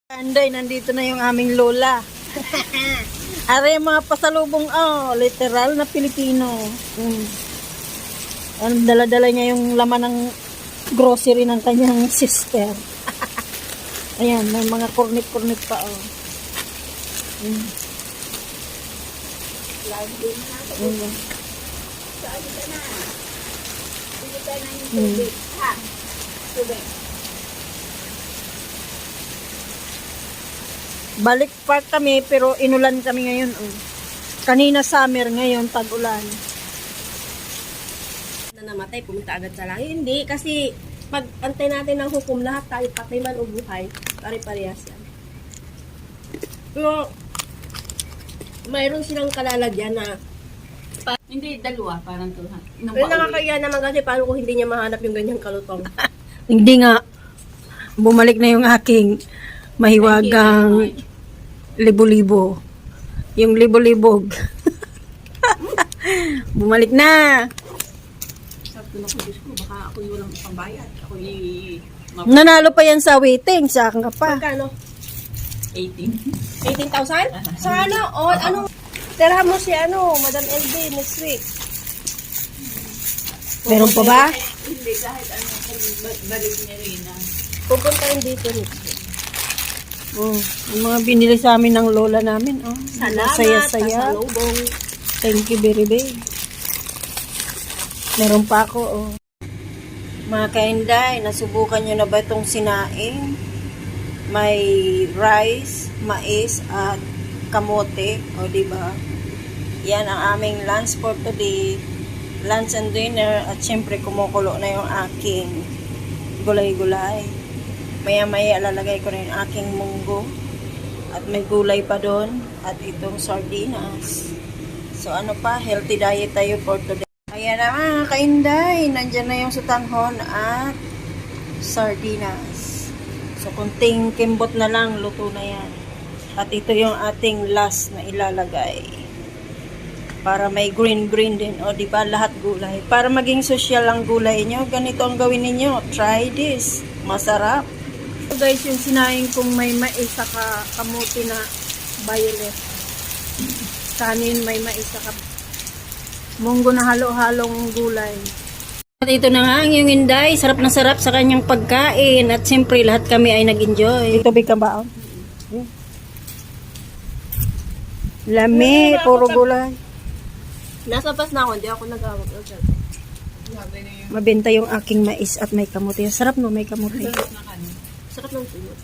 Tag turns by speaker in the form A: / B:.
A: Anday, nandito na yung aming lola. Are mga pasalubong, literal na Pilipino. Dala-dala niya yung laman ng grocery ng kanyang sister. Ayan, may mga kurnik-kurnik pa,
B: Lagi na natin. Saan ka na? Bili ka na yung tubig. Ha? Tubig.
A: Balik park kami, pero inulan kami ngayon. Kanina summer, ngayon tag-ulan.
B: Na namatay, pumunta agad sa langit. Hindi, kasi pag antay natin ng hukom, lahat tayo, patay man o buhay, pare-parehas yan. Pero, mayroon silang kalalagyan na
C: Hindi, dalawa, parang tulad.
B: pero nakakaya naman kasi paano kung hindi niya mahanap yung ganyang kalutong.
A: Hindi nga, bumalik na yung aking mahiwagang libo-libo. Yung libo-libog. Bumalik na.
C: Sabi ko, Diyos ko, baka ako yung walang pambayad. Ako yung
A: Nanalo pa yan sa waiting. Sa akin ka pa.
B: Magkano?
C: 18.
B: 18,000? Sa ano? O, ano? Tira mo si Madam LB next week.
A: Meron pa ba?
C: Hindi, kahit balik niya rin na.
B: Pupuntahin dito next week.
A: Yung mga binili sa amin ng lola namin.
B: Salamat,
A: Saya-saya.
B: pasalubong.
A: Thank you very much. Meron pa ako. Mga kainday, nasubukan nyo na ba itong sinaing? May rice, mais, at kamote. O, diba? Yan ang aming lunch for today. Lunch and dinner. At syempre, kumukulo na yung aking gulay-gulay. Maya-maya, lalagay ko na yung aking munggo. At may gulay pa doon. At itong sardinas. So, ano pa? Healthy diet tayo for today. Ayan na mga kainday. Nandyan na yung sutanghon at sardinas. So, kunting kimbot na lang, luto na yan. At ito yung ating last na ilalagay. Para may green-green din. O, diba? Lahat gulay. Para maging social ang gulay nyo, ganito ang gawin ninyo. Try this. Masarap. So, guys, yung sinaing kong may mais saka kamuti na violet. Kanin may mais saka munggo na halo-halong gulay. At ito na nga ang yung inday. Sarap na sarap sa kanyang pagkain. At siyempre, lahat kami ay nag-enjoy. Tubig ka ba? Lami, puro gulay.
B: Nasa bus na ako, hindi ako nag-awag.
A: Mabenta yung aking mais at may kamuti. Sarap no, may kamuti.
B: Sarap ng tulog.